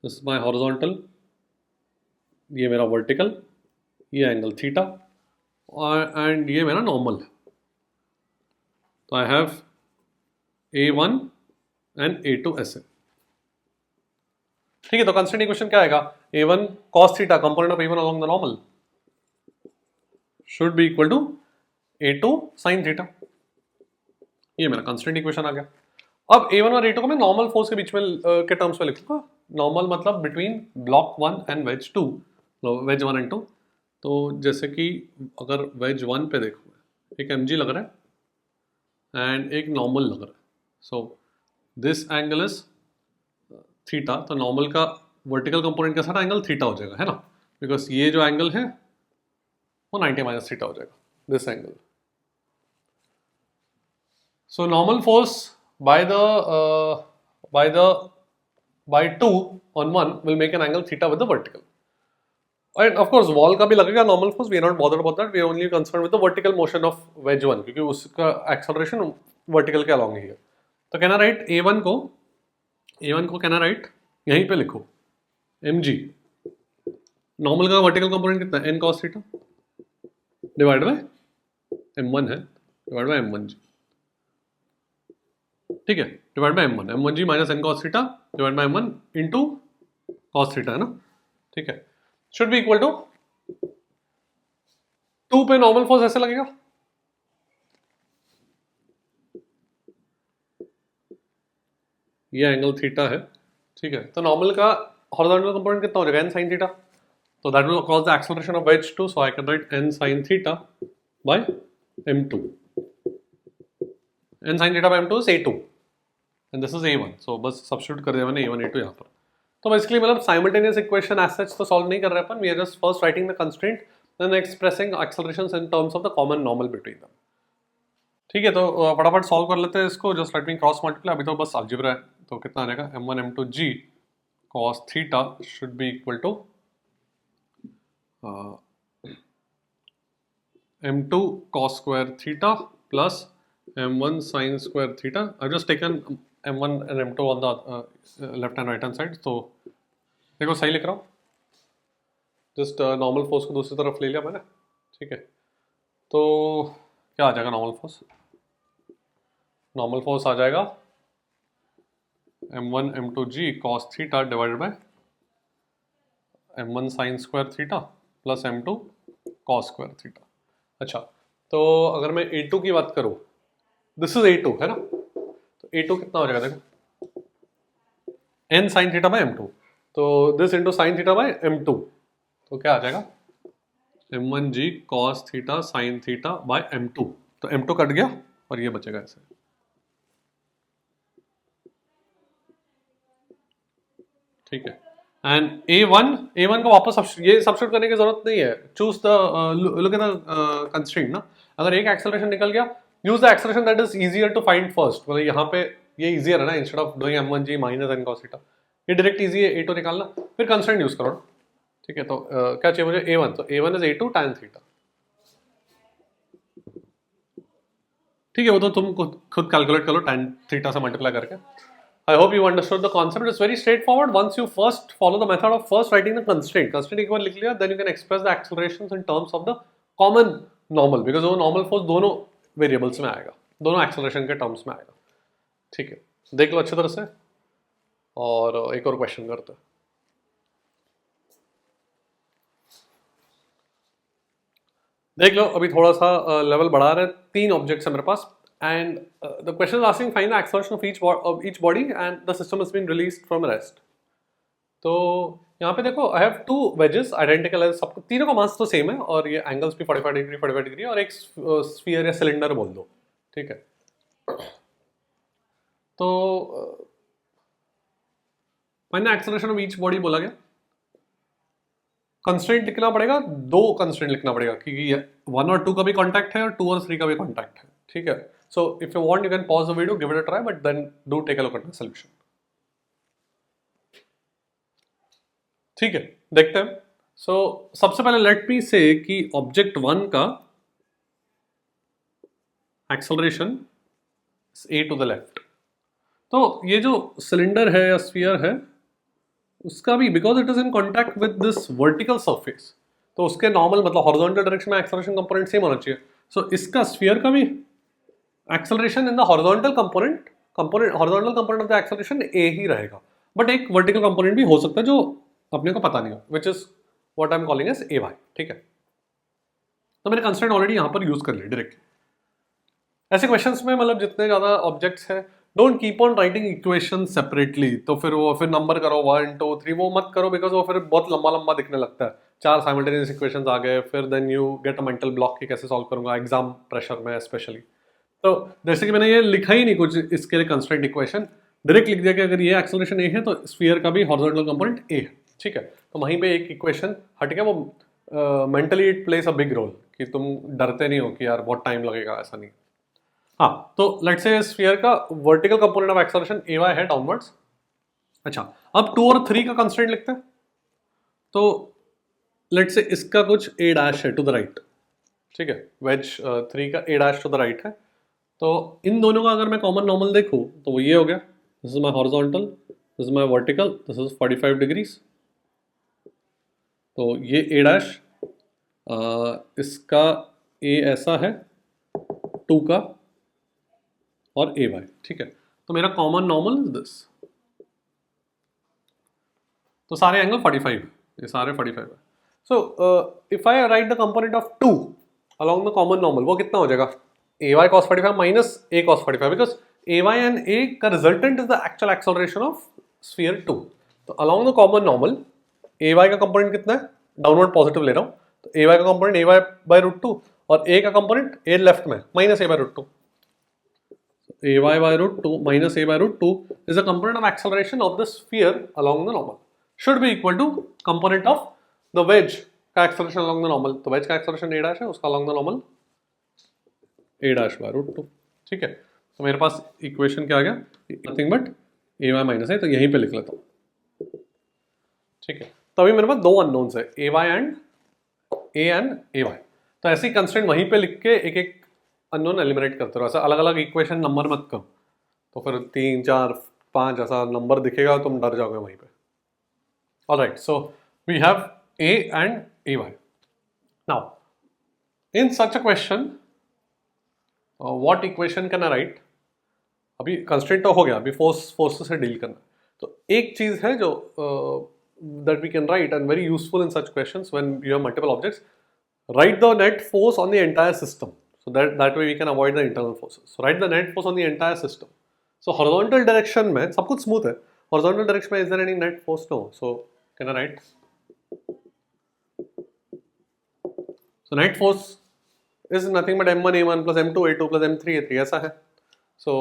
This is my horizontal. ये मेरा vertical. ये angle theta. And ये मेरा normal है. तो I have A1 and A2 ऐसे. ठीक है. तो constant equation क्या आएगा? A1 cos theta component of A1 along the normal should be equal to A2 sin theta. ये मेरा कंस्टेंट इक्वेशन आ गया. अब A1 और A2 को मैं नॉर्मल फोर्स के बीच में के टर्म्स में लिखूंगा. नॉर्मल मतलब between block 1 and wedge 2, wedge 1 and 2. तो जैसे कि अगर वेज 1 पे देखो, एक mg लग रहा है एंड एक नॉर्मल लग रहा है. So this angle is theta. तो नॉर्मल का वर्टिकल कंपोनेंट के साथ एंगल थीटा हो जाएगा, है ना, बिकॉज ये जो एंगल है वो 90 माइनस थीटा हो जाएगा, this angle. So normal force by 2 on 1 will make an angle theta with the vertical. And of course wall का भी लगेगा normal force. We are not bothered about that. We are only concerned with the vertical motion of wedge 1 क्योंकि उसका acceleration vertical के along ही है. तो can I write A1 को can I write यहीं पे लिखो mg. नॉर्मल का वर्टिकल कंपोनेंट कितना है, n cos theta divide by m1 है, डिवाइड बाय m1g. ठीक है, divide by m1g minus n cos theta divide by m1 into cos theta है ना. ठीक है, शुड बी इक्वल टू 2 पे नॉर्मल फोर्स ऐसे लगेगा. ये एंगल थीटा है. ठीक है, तो नॉर्मल का हॉरिजॉन्टल कंपोनेंट कितना हो जाएगा, n sin थीटा. तो that will cause the acceleration of ways 2. So I can right n sin theta by m2. n sin theta by m2 is a2 and this is a1. so बस सब्स्टिट्यूट कर दिया मैंने a1 a2 यहाँ पर. तो बेसिकली मतलब साइमल्टेनियस इक्वेशन एज सच तो सॉल्व नहीं कर रहे अपन. We are just first writing the constraint then expressing accelerations in terms of the common normal between them. ठीक है, तो फटाफट सॉल्व कर लेते हैं इसको. Just let me cross multiply. अभी तो बस अलजेब्रा है. तो कितना आ जाएगा, m1 m2g cos theta should be equal to m2 cos square theta plus m1 sin square theta. I just taken m1 and m2 on the left and right hand side. तो देखो सही लिख रहा हूँ. जस्ट नॉर्मल फोर्स को दूसरी तरफ ले लिया मैंने. ठीक है, तो क्या आ जाएगा नॉर्मल फोर्स? नॉर्मल फोर्स आ जाएगा m1 m2g cos theta divided by m1 sin square theta plus m2 cos square theta. अच्छा, तो अगर मैं A2 की बात करूं, दिस इज A2 है ना, तो A2 कितना हो जाएगा देखो, n sin theta by m2, तो this into sine theta by m2, तो क्या आ जाएगा m1g cos theta sin theta by m2, तो m2 कट गया और ये बचेगा ऐसे, ठीक है। एंड A1 को वापस ये सब्स्टिट्यूट करने की जरूरत नहीं है, choose the look at the constraint ना, अगर एक एक्सेलरेशन निकल गया, use the acceleration that is easier to find first, मतलब यहाँ पे ये इजियर है ना, instead of doing m1g minus n cos theta, ये डायरेक्ट इजी है A2 निकालना, फिर कंस्ट्रेंट यूज करो, ठीक है। तो क्या चाहिए मुझे A1, तो A1 is A2 tan theta, ठीक है, वो तो तुम खुद कैलकुलेट करो tan थीटा से मल्टीप्लाई करके। I hope you understood the concept. It's very straightforward. Once you first follow the method of first writing the constraint एक बार लिख लिया, then you can express the accelerations in terms of the common normal, because वो normal force दोनों variables में आएगा, दोनों acceleration के terms में आएगा, ठीक है। देख लो अच्छी तरह से, और एक और क्वेश्चन करते हैं। देख लो, अभी थोड़ा सा लेवल बढ़ा रहे हैं, 3 ऑब्जेक्ट्स है मेरे पास, and the question is asking find the acceleration of each body and the system has been released from rest. तो यहाँ पे देखो, I have 2 wedges identical है, सबको तीनों का मास तो सेम है, और ये एंगल्स भी 45 डिग्री और एक स्फीयर या सिलेंडर बोल दो, ठीक है। तो find the acceleration of each body बोला गया, कंस्ट्रेंट लिखना पड़ेगा, 2 कंस्ट्रेंट लिखना पड़ेगा, क्योंकि 1 और 2 का भी कॉन्टैक्ट है और 2 और 3 का भी कॉन्टैक्ट है, ठीक है। So if you want, you can pause the video, give it a try, but then do take a look at the solution. ठीक है, देखते हैं। So सबसे पहले let me say कि ऑब्जेक्ट 1 का acceleration a to the left, तो ये जो सिलेंडर है या स्फीयर है उसका भी, because it is in contact with this vertical surface, तो उसके नॉर्मल मतलब हॉरिजॉन्टल डायरेक्शन में एक्सेलरेशन कंपोनेंट सेम होना चाहिए। सो इसका स्फीयर का भी acceleration in the horizontal component horizontal component of the acceleration a ही रहेगा, बट एक वर्टिकल कंपोनेंट भी हो सकता है जो अपने को पता नहीं हो, which is what I am calling as ay, ठीक है। तो मैंने कंस्ट्रेंट ऑलरेडी यहाँ पर यूज कर लिया डायरेक्टली। ऐसे क्वेश्चंस में मतलब जितने ज्यादा ऑब्जेक्ट्स हैं, don't keep on writing equation separately, तो फिर नंबर करो 1 2 3, वो मत करो, बिकॉज वो फिर बहुत लंबा दिखने लगता है, 4 साइमल्टेनियस इक्वेशंस आ गए, फिर then you get a mental block कि कैसे सॉल्व करूंगा एग्जाम प्रेशर में स्पेशली। तो जैसे कि मैंने ये लिखा ही नहीं कुछ इसके लिए कंस्ट्रेंट इक्वेशन, डायरेक्ट लिख दिया कि अगर ये एक्सेलरेशन a है तो स्फीयर का भी हॉरिजॉन्टल कंपोनेंट a है, ठीक है। तो वहीं पे एक इक्वेशन हट गया, वो mentally it plays a big role, कि तुम डरते नहीं हो कि यार बहुत टाइम लगेगा, ऐसा नहीं। हाँ, तो लेट्स से स्फीयर का vertical component of acceleration ay है डाउनवर्ड्स। अच्छा, अब 2 और 3 का कंस्ट्रेंट लिखते हैं, तो लेट्स से इसका कुछ a डैश है टू द राइट, ठीक है, वेज 3 का a dash to the right है, तो इन दोनों का अगर मैं कॉमन नॉर्मल देखूं तो वो ये हो गया, this is my horizontal, this is my vertical, this is 45 degrees, तो ये a डैश, इसका a ऐसा है 2 का और ay, ठीक है। तो मेरा कॉमन नॉर्मल इज दिस, तो सारे एंगल 45, ये सारे 45 है। So if I right the component of 2 along the common normal, वो कितना हो जाएगा, ay cos 45 minus a cos 45, because ay and a का resultant is the actual acceleration of sphere 2। तो along the common normal ay का कंपोनेंट कितना है, डाउनवर्ड पॉजिटिव ले रहा हूँ, तो ay का कंपोनेंट ay by root 2 और a का कंपोनेंट a लेफ्ट में minus a by root 2, ay by root 2 minus a by root 2 is a component of acceleration of the sphere along the normal, should be equal to component of the wedge का एक्सेलरेशन along the normal, तो wedge का एक्सेलरेशन a डैश है, उसका along the normal a dash by root 2, ठीक है। तो मेरे पास इक्वेशन क्या आ गया, नथिंग बट ay माइनस है, तो यहीं पे लिख लेता हूँ, ठीक है। तो अभी मेरे पास 2 अननोन्स है, a एंड ay, तो ऐसे ही कंस्ट्रेंट वहीं पे लिख के एक एक अननोन एलिमिनेट करते रहो, ऐसा अलग अलग इक्वेशन नंबर मत करो, तो फिर 3 4 5 ऐसा नंबर दिखेगा, तुम डर जाओगे वहीं पे। Alright, so we have a and ay. Now in such a question what equation can I write? अभी कंस्ट्रेंट तो हो गया, अभी फोर्सेस से डील करना, तो एक चीज है जो that we can write and very useful in such questions when you have multiple objects, write the net force on the entire system. So that way we can avoid the internal forces. So write the net force on the entire system. So horizontal direction में सब कुछ smooth है. Horizontal direction में is there any net force? No. So can I write? So net force is nothing but m1 a1 plus m2 a2 plus m3 a3 ऐसा है. So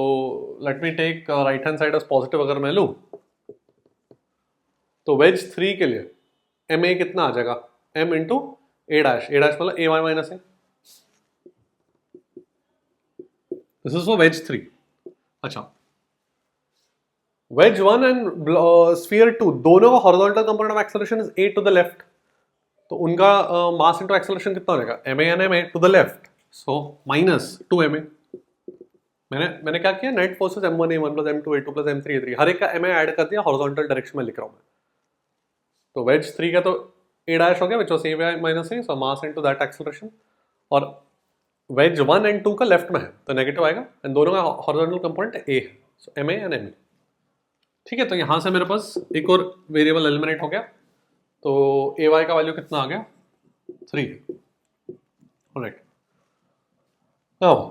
let me take right hand side as positive अगर मैं लूँ तो wedge 3 के लिए ma कितना आ जाएगा m into a dash मतलब ay minus a. This is for wedge 3. अच्छा wedge 1 and sphere 2 दोनों का horizontal component of acceleration is a to the left. तो उनका मास इंटू एक्सेलरेशन कितना हो जाएगा ma and ma to the left so minus 2ma. मैंने क्या किया net forces m1 a1 plus m2 a2 plus m3 a3 हर एक का ma ऐड कर दिया हॉरिजॉन्टल डायरेक्शन में लिख रहा हूं मैं. तो वेज 3 का तो a डैश हो गया which was a minus a so mass into that acceleration और वेज 1 एंड 2 का लेफ्ट में है तो नेगेटिव आएगा एंड दोनों का हॉरिजॉन्टल कंपोनेंट a है सो ma एंड ma. ठीक है तो यहां से मेरे पास एक और वेरिएबल एलिमिनेट हो गया तो ay का वैल्यू कितना आ गया 3. ऑलराइट नाउ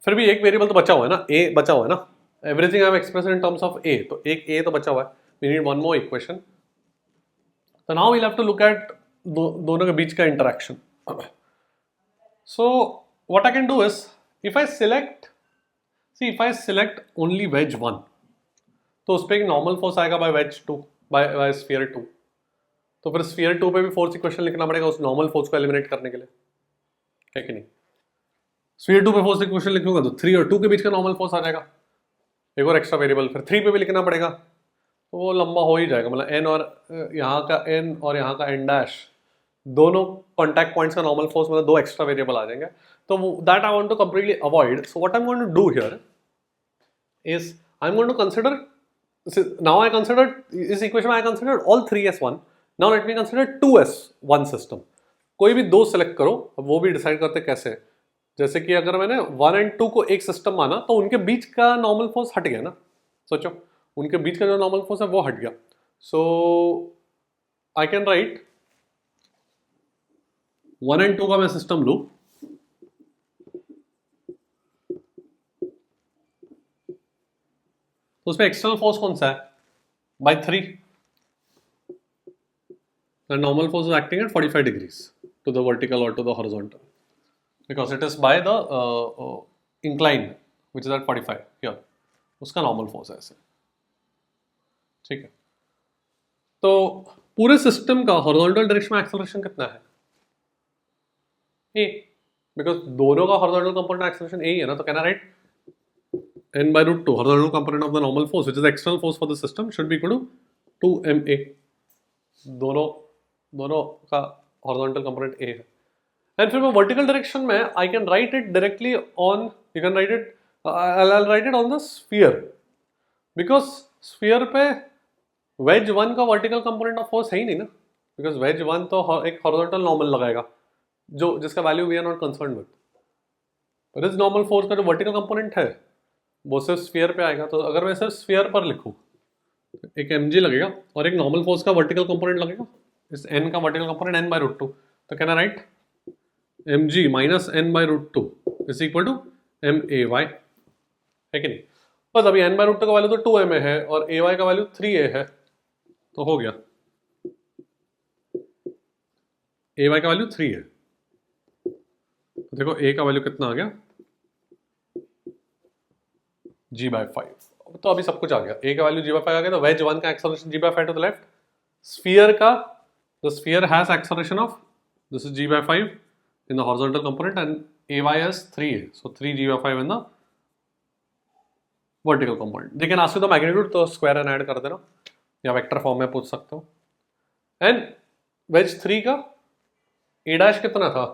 फिर भी एक वेरिएबल तो बचा हुआ है ना a बचा हुआ है ना. Everything I have expressed in terms of a तो एक a तो बचा हुआ है. We need one more equation. तो now we have to look at दोनों के बीच का interaction. So what I can do is if I select only wedge 1 तो उस पर एक नॉर्मल फोर्स आएगा बाय वेज 2 बाय स्फीयर 2. तो फिर स्फीयर 2 पे भी फोर्स इक्वेशन लिखना पड़ेगा उस नॉर्मल फोर्स को एलिमिनेट करने के लिए है कि नहीं. स्फीयर 2 पे फोर्स इक्वेशन लिखूंगा तो 3 और 2 के बीच का नॉर्मल फोर्स आ जाएगा. एक और एक्स्ट्रा वेरिएबल फिर 3 पे भी लिखना पड़ेगा तो वो लंबा हो ही जाएगा. मतलब n और यहाँ का n और यहाँ का n डैश दोनों कॉन्टैक्ट पॉइंट्स का नॉर्मल फोर्स मतलब दो एक्स्ट्रा वेरिएबल आ जाएंगे. तो that I want to completely avoid. So what I am going to do here is I am going to consider. Now I considered this equation. I considered all 3 as 1. Now let me consider 2 as 1 system. कोई भी दो सेलेक्ट करो. अब वो भी डिसाइड करते कैसे. जैसे कि अगर मैंने 1 and 2 को एक सिस्टम माना तो उनके बीच का नॉर्मल फोर्स हट गया ना. सोचो उनके बीच का जो नॉर्मल फोर्स है वो हट गया. सो आई कैन राइट 1 and 2 का मैं सिस्टम लूँ तो उसमें एक्सटर्नल फोर्स कौन सा है bye 3. The normal force is acting at 45 degrees to the vertical or to the horizontal because it is by the incline which is at 45 here. उसका नॉर्मल फोर्स है ऐसे. ठीक है तो पूरे सिस्टम का हॉरिजॉन्टल डायरेक्शन में एक्सेलरेशन कितना है a बिकॉज दोनों का हॉरिजॉन्टल कंपोनेंट एक्सेलरेशन a है ना. तो can I right n by root 2 horizontal component of the normal force which is the external force for the system should be equal to 2ma. दोनों का horizontal component a है. and फिर मैं vertical direction में I can write it directly on you can write it I'll write it on the sphere because sphere पे wedge 1 का vertical component of force है ही नहीं ना because wedge 1 तो एक horizontal normal लगाएगा जो जिसका value we are not concerned with. but this normal force का जो vertical component है वो सिर्फ स्फीयर पे आएगा. तो अगर मैं सिर्फ स्फीयर पर लिखूं एक mg लगेगा और एक नॉर्मल फोर्स का वर्टिकल कंपोनेंट लगेगा. इस n का vertical component n by root 2. तो can I write mg minus n by root 2 is equal to may है कि नहीं. बस अभी n by root 2 का वैल्यू तो 2ma है और ay का वैल्यू 3a है तो हो गया. ay का वैल्यू 3 है तो देखो a का वैल्यू कितना आ गया g by 5. तो अभी सब कुछ आ गया. a का वैल्यू g by 5 आ गया. तो वेज 1 का acceleration g by 5 to the left. Sphere का the sphere has acceleration of this is g by 5 in the horizontal component and ay is 3a so 3 g by 5 in the vertical component. They can ask you the magnitude तो स्क्वायर एंड ऐड कर देना या वेक्टर फॉर्म में पूछ सकते हो. एंड वेज 3 का a डैश कितना था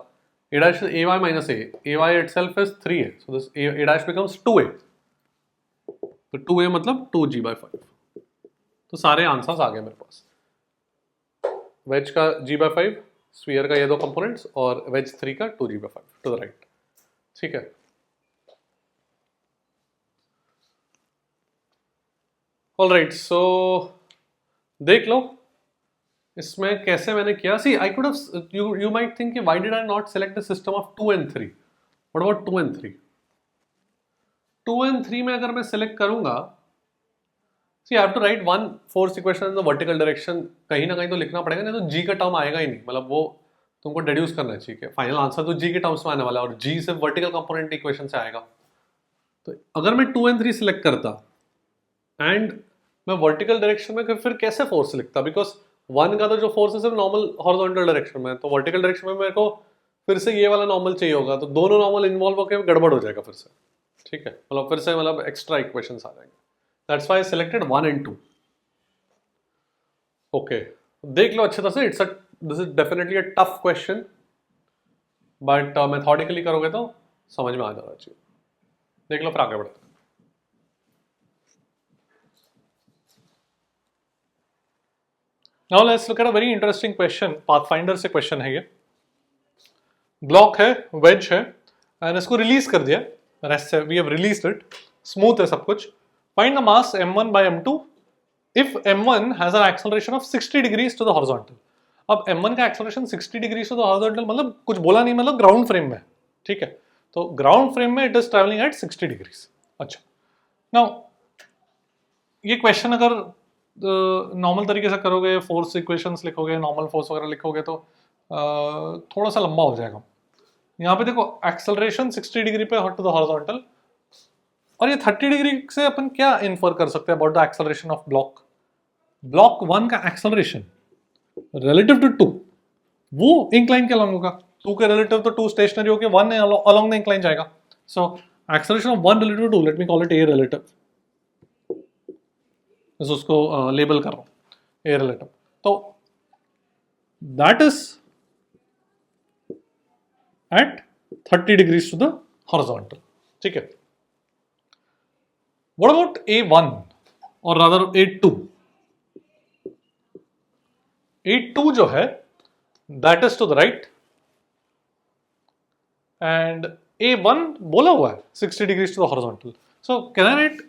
a dash is ay minus a. ay itself is 3a so this a dash becomes 2a. तो 2a मतलब 2g by 5. तो सारे आंसर्स आ गए मेरे पास. वेज का g by 5 स्फीयर का ये दो कंपोनेंट्स और वेज 3 का 2g by 5 to the right. ठीक है ऑल राइट. सो देख लो इसमें कैसे मैंने किया, see I could have, you might think why did I not select the system of 2 and 3. What about 2 and 3? 2 and 3 में अगर मैं सेलेक्ट करूंगा, see I have to write one force equation in the vertical direction, कहीं ना कहीं तो लिखना पड़ेगा, नहीं तो जी का टर्म आएगा ही नहीं, मतलब वो तुमको डिड्यूस करना चाहिए, फाइनल आंसर तो जी के टर्म्स में आने वाला है और जी सिर्फ वर्टिकल कंपोनेंट इक्वेशन से आएगा। तो अगर मैं 2 and 3 सिलेक्ट करता एंड मैं वर्टिकल डायरेक्शन में फिर कैसे फोर्स लिखता, बिकॉज 1 का तो जो फोर्स है सिर्फ नॉर्मल हॉरिजॉन्टल डायरेक्शन में, तो वर्टिकल डायरेक्शन में मेरे को फिर से ये वाला नॉर्मल चाहिए होगा, तो दोनों नॉर्मल इन्वॉल्व होकर गड़बड़ हो जाएगा फिर से, ठीक है, मतलब फिर से मतलब एक्स्ट्रा इक्वेशंस आ जाएंगे। That's why I selected 1 and 2. Okay, देख लो अच्छी तरह से, this is definitely a tough question, but methodically करोगे तो समझ में आ जाना चाहिए। देख लो फिर आगे बढ़ते हैं। Now let's look at a very interesting question, Pathfinder से क्वेश्चन है ये। ब्लॉक है, वेज है, एंड इसको रिलीज कर दिया, रेस्ट से we have released it, smooth है सब कुछ। Find the mass m1 by m2 if m1 has an acceleration of 60 degrees to the horizontal। अब m1 का acceleration 60 degree to the horizontal, मतलब कुछ बोला नहीं, मतलब ग्राउंड फ्रेम में, ठीक है, तो ग्राउंड फ्रेम में it is travelling eight 60 degrees. अच्छा, नाउ ये क्वेश्चन अगर नॉर्मल तरीके से करोगे, फोर्स इक्वेशंस लिखोगे, नॉर्मल फोर्स वगैरह लिखोगे तो थोड़ा सा लंबा हो जाएगा। यहाँ पे देखो एक्सेलरेशन 60 डिग्री पे द हॉरिजॉन्टल, और ये 30 डिग्री से अपन क्या इन्फर कर सकते हैं about the acceleration of block. Block 1 का एक्सेलरेशन रिलेटिव टू 2 वो इंक्लाइन के अलॉन्ग होगा, 2 के रिलेटिव तो 2 स्टेशनरी होके 1 अलॉन्ग द इंक्लाइन जाएगा। So acceleration of 1 relative to 2, let me call it a relative, उसको लेबल कर रहा हूं ए रिलेटिव, तो that is at 30 degrees to the horizontal, ठीक है। व्हाट अबाउट A1 और रादर A2? A2 जो है that is to the right and A1 बोला हुआ है 60 degrees to the horizontal, so can I write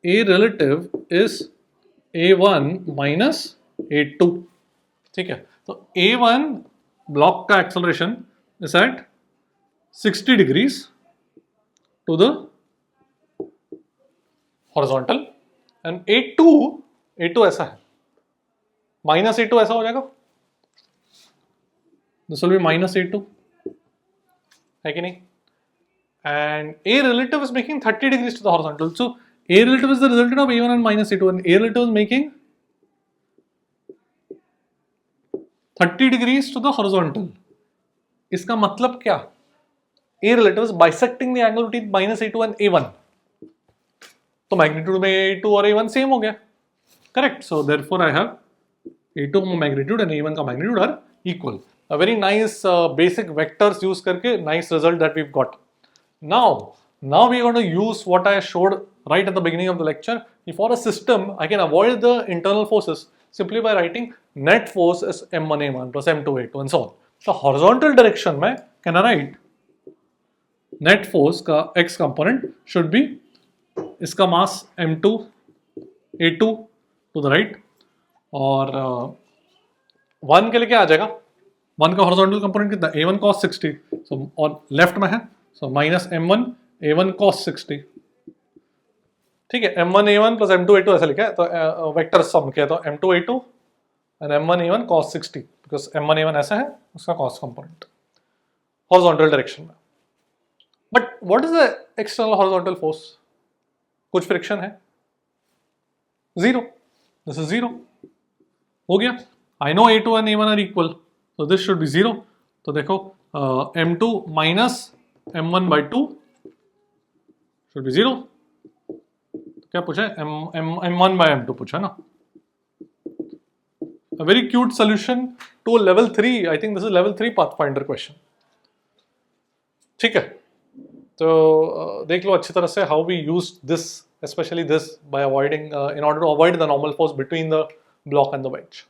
A relative is A1 minus A2, ठीक है। तो A1 ब्लॉक का acceleration is at 60 degrees to the horizontal and A2 ऐसा है, माइनस A2 ऐसा हो जाएगा, this will B minus A2, है कि नहीं, and A relative is making 30 degrees to the horizontal, so A relative is the resultant of A1 and minus A2, and A relative is making 30 degrees to the horizontal. इसका मतलब क्या? A relative is bisecting the angle between minus A2 and A1. तो magnitude में A2 और A1 same हो गया, correct? So therefore I have A2 का magnitude and A1 का magnitude are equal. A very nice basic vectors use करके nice result that we've got. Now we are going to use what I showed right at the beginning of the lecture. For a system, I can avoid the internal forces simply by writing net force as m1 a1 plus m2 a2 and so on. So horizontal direction में can I write net force का x component should be इसका mass m2 a2 to the right, और 1 के लिए क्या आ जाएगा, 1 का horizontal component कितना, a1 cos 60, so और left में है, so minus m1 a1 cos 60, ठीक है, m1 a1 plus m2 a2 ऐसा लिखा है, तो वेक्टर सम किया तो m2 a2 and m1 a1 cos 60, because m1 a1 ऐसा है, उसका cos कंपोनेंट हॉरिजॉन्टल डायरेक्शन में। But what is the external horizontal force? कुछ फ्रिक्शन है, 0, दिस इज 0, हो गया। I know a2 and a1 are equal, so this should be 0, तो देखो m2 minus m1 by 2 should be 0, क्या पूछा है, m1 by m2 पूछा ना। A very cute solution to level 3, I think this is level 3 Pathfinder question, ठीक है। तो देख लो अच्छी तरह से how we used this, especially this by avoiding in order to avoid the normal force between the block and the wedge.